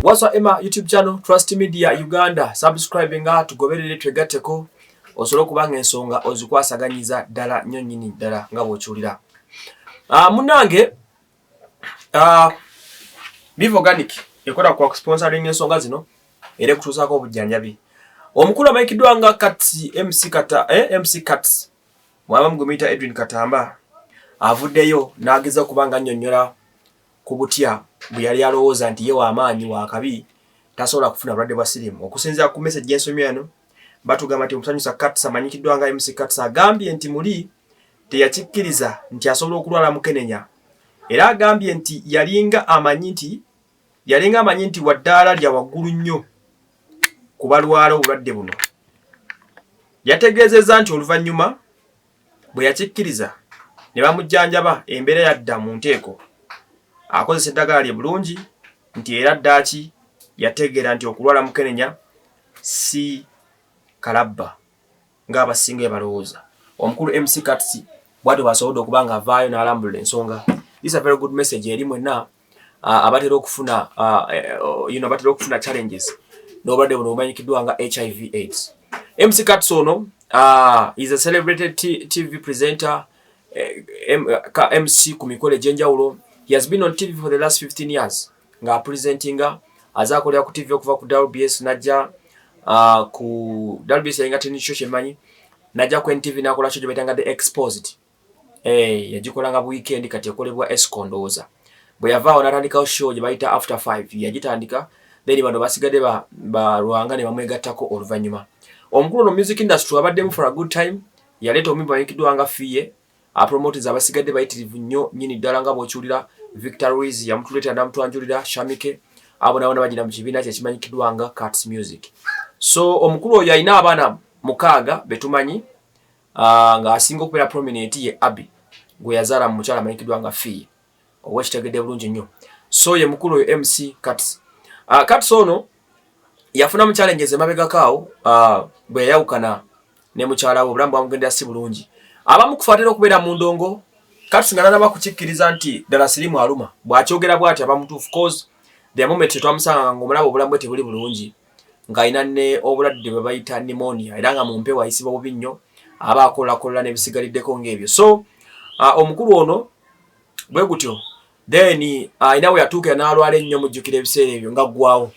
Waswa Emma YouTube channel Trust Media Uganda subscribe nga tugoberere twegateko osolo kubanga ensonga ozikwasaganyiza dala nyonyini dala nga bochulira. Munange Vivo Organic ekola kwa sponsoring ensonga zino ere kutusako obujjanjabi. Omukulu amayikidwa nga Kati MC Cuts mwaba mugumita Edwin Katamba avuddeyo nageza kubanga nnyonnyola kubutya buyali alowooza nti ye w'amaanyi wa kabi tasobola kufuna bulwadde bwa siriimu. Okusinziira ku message y'ensomyo eno batugamba nti omusanyusa Cuts amanyikiddwa nga MC Cuts agambye nti muli teyakikkiriza nti asobola okulwala mukenenya, era agambye nti yalinga amanyi nti waddaala lya waggulu nnyo ku balwala obulwadde buno. Yategeezezza nti oluvannyuma bwe yakikkiriza ne bamujjanjaba embeera yadda mu nteeko, akozesa eddagala lye bulungi nti era ddaaki yategeera nti okulwala mukenenya si kalabba ng'abasinga balowooza. Omukulu MC Cuts bw'atyo bw'asobodde okuba ng'avaayo n'alambulula ensonga. This is a very good message eri mwenna abatera okufuna batera okufuna challenges n'obulwadde buno bumanyikiddwa nga HIV/AIDS. MC Cuts ono is a celebrated TV presenter, MC ku mikolo egy'enjawulo. He has been on TV for the last 15 years. Nga presentinga azakolera ku TV okuva ku WBS najja ku WBS yinga tini show shemanyi najja ku NTV nakola show betanga The Exposed. Yagikola nga weekend kati ekolebwa Escondoza. Bwe yavaawo n'atandikawo show gye bayita After 5 yagitandika, then bano basigadde ba Ruhanga ne bamwegattako oluvannyuma. Omukulu no music industry abaddemu for a good time. Yaleeta omumbi amanyikiddwa nga Fiye promoters abasigadde bayitirivu nnyo nyini ddala nga bw'okiwulira. Victor Ruiz yamutuleetera n'amutwanjulira Shamike, abo nabo bagenda mu kibiina kye kimanyikiddwa nga Cuts Music. So omukulu oyo alina abaana 6 betumanyi nga asinga okubeera prominent ye Abi gwe yazaala mu mukyala amanyikiddwa nga Fiye, owekitegedde bulungi nnyo. So ye mukulu oyo MC Cuts. Cuts ono yafuna mu challenges emabegakaawo bwe yayawukana ne mukyala we, obulamu bwamugendera si bulungi. Abamu kufatira okubeera mu ndongo Cuts nga nalaba kukikkiriza nti ddala siriimu aluma bw'akyogera bw'ati abamutuufu cause the moment tetwamusanga ng'omulaba obulamu bwe tebuli bulungi ng'alina ne obulwadde bwe bayita pneumonia era nga mu mpewo ayisibwa bubi nnyo aba akolakolola n'ebisigaliddeko ng'ebyo. So omukulu ono bwe gutyo then alina we yatuukira n'alwala ennyo mujjukira ebiseera ebyo nga ggwawo,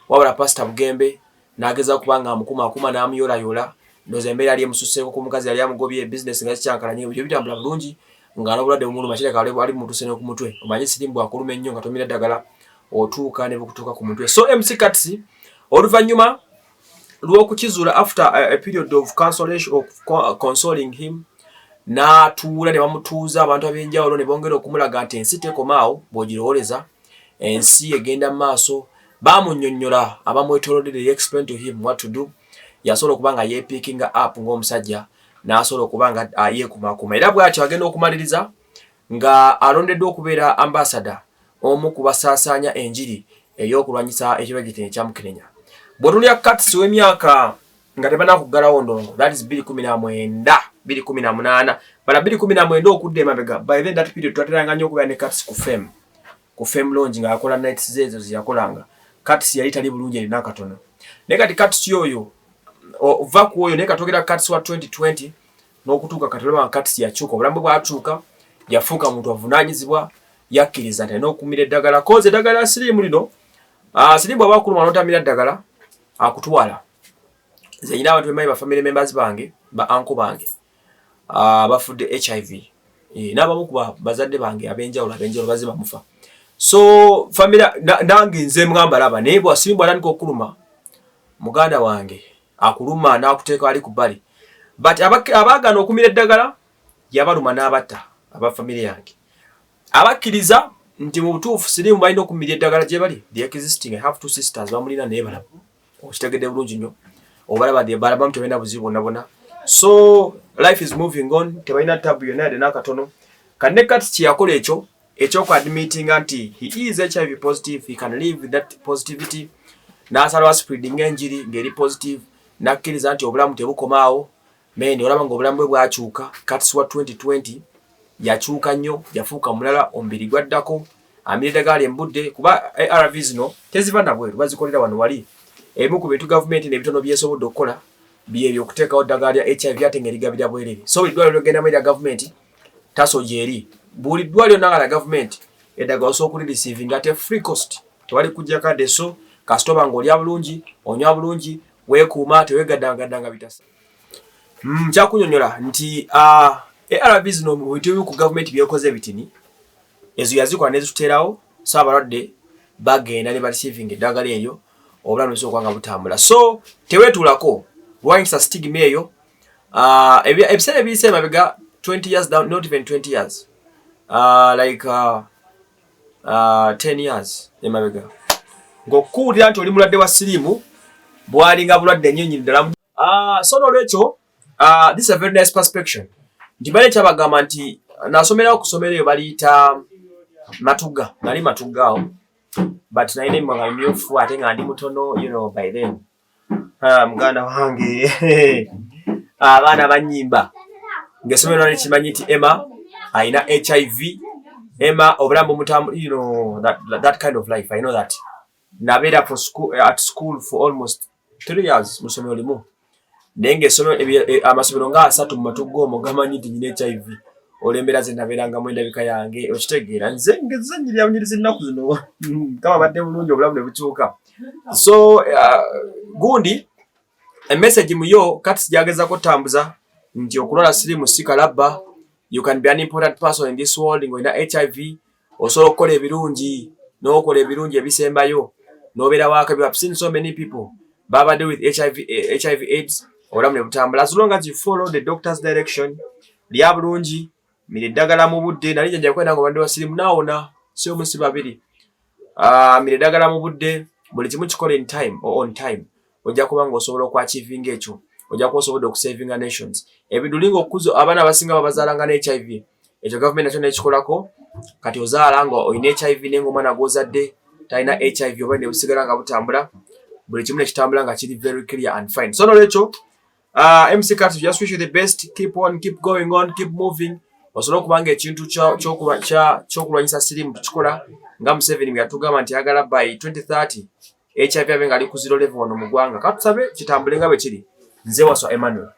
wabula Pastor Bugembe n'ageza kubanga amukumaakuma n'amuyoolayoola ndoza embeera yali emususeeko ku mukazi yali amugobye business nga kikyankalanye ebyo bitambula bulungi nga n'obulwadde bumuluma kireka ali mutuse ne ku mutwe. Omanyi siriimu bwakuluma ennyo nga tomira ddagala otuuka ne bukutuuka ku mutwe. So MC Cuts oluvannyuma lw'okukizuula after a period of consoling him n'atuula ne bamutuuza abantu ab'enjawulo ne bongera okumulaga nti ensi tekomaawo bw'ogirowooleza, ensi egenda mu maaso. Baamunnyonnyola abamwetoolodde explain to him what to do. Yasobola okuba nga yeepiikinga up ng'omusajja n'asobola okuba nga yeekumaakuma, era bw'atyo agenda okumaliriza nga alondeddwa okubeera ambassador omu ku basaasaanya enjiri ey'okulwanyisa ekirwadde ekya mukenenya. Bw'otuulira Cuts w'emyaka nga tebanakuggalawo ndongo, that is 2019 2018 bala 2019 okudda emabega. By then that period twateranga nnyo okubeera ne Cuts ku fame lounge nga akola nights zeezo ziyakolanga. Cuts yali tali bulungi erina katono naye kati Cuts yoyo ova ku oyo naye katogera Cuts wa 2020 n'okutuuka katolema Cuts yakyuka, obulamu bw'akyuka yafuuka muntu avunaanyizibwa, yakkiriza nti alina okumira eddagala koze eddagala siriimu lino siriimu aba akuluma n'otamira ddagala akutwala. Nze nyina abantu bemanyi ba family members bange ba uncle bange bafudde HIV, n'abamu ku bazadde bange ab'enjawulo baziba mufa. So family nange nze mwamba laba naye bw'asiriimu atandika okuluma muganda wange akuluma n'akuteeka ali ku bbali, but abaagana okumira eddagala yabaluma n'abatta aba family yange. Abakkiriza nti mu butuufu siriimu balina okumira eddagala gye bali, the existing I have 2 sisters bamulina naye balaba, okitegedde bulungi nnyo, obalaba balaba tebalina buzibu bonna bonna. So life is moving on, tebalina tabu yonna yadde n'akatono. Kane Cuts kyeyakola ekyokuadmittinga nti he is HIV positive, he can live with that positivity, n'asalawo spreading enjiri ng'eri positive, n'akkiriza nti obulamu tebukomaawo. Meni olaba ng'obulamu bwe bwakyuka. Cuts wa 2020 yakyuka nnyo, yafuuka mulala, omubiri gwaddako, amira eddagala embudde kuba ARVs no teziva nabweru bazikolera wano wali ebimu ku bintu gavumenti n'ebitono byesobodde okukola byebyo okuteekawo eddagala lya HIV ate ng'erigabira bwerere so buli ddwaliro lyogendamu erya gavumenti taso gyeri buli ddwaliro nanga la gavumenti eddagala osobola okulirisiivinga ate free cost tewali kujja kadde so kasitoba ng'olya bulungi onywa bulungi weekuuma teweegaddanga bitasa kyakunyonyola nti ARVs no mu bintu ku gavumenti byekoze bitini ezo yazikola nezituteerawo so abalwadde bagenda ne bareceiving eddagala eryo obulamu busobola nga butambula so teweetuulako lwanyisa stigma eyo ebiseera ebiyise emabega 20 years down, not even 20 years like 10 years emabega ng'okuwulira nti oli mulwadde wa siriimu bwalinga bulwadde nnyonyi ddala so n'olwekyo this is a very nice perspection nti bale kyabagamba nti nasomerawo kusomera eyo baliyita Matuga nali Matugao but naine mga myufu ate nga ndi mutono you know by then muganda wange abaana banyimba ngesomero ne kimanyi nti Emma aina HIV Emma obulamu mutamu you know that kind of life I know that nabera for school for almost 3 years musomero limu nenge somero amasomero nga 3 mu Matuga omugamanyi nti nyine HIV olembera zinabiranga mu ndabika yange okitegeera nze ngezanyirya munyiriza nnaku zino kama badde bulungi obulamu ne bukyuka so gundi a message muyo kati sijageza kutambuza nti okulwala siriimu si kalabba you can be an important person in this world ngoina HIV osobola okukola ebirungi n'okola ebirungi ebisembayo n'obeera waaka you have seen so many people babadde with HIV AIDS obulamu ne butambula as long as you follow the doctor's direction lya bulungi mire eddagala mu budde nali janja kwenda ngo bande wasirimu naawona si omusi babiri mire eddagala mu budde buli kimu kikola in time or on time ojja kuba ng'osobola okwachivinga ekyo ojja kuba osobola okusavinga nations ebidulinga okuzo abaana abasinga babazaalanga ne HIV ekyo gavumenti nakyo nekikolako kati ozaala nga olina HIV nenga omwana gw'ozadde talina HIV oba ne busigala nga butambula buli kimu nekitambula nga kiri very clear and fine so n'olwekyo MC Kat just wish you the best keep on keep going on keep moving osobola okubanga ekintu ky'okulwanyisa siriimu tukikola nga Museveni bwe yatugamba nti ayagala by 2030 HIV abe nga ali ku 0 level wano mu ggwanga katusabe kitambule nga bwe kiri nze waswa Emmanuel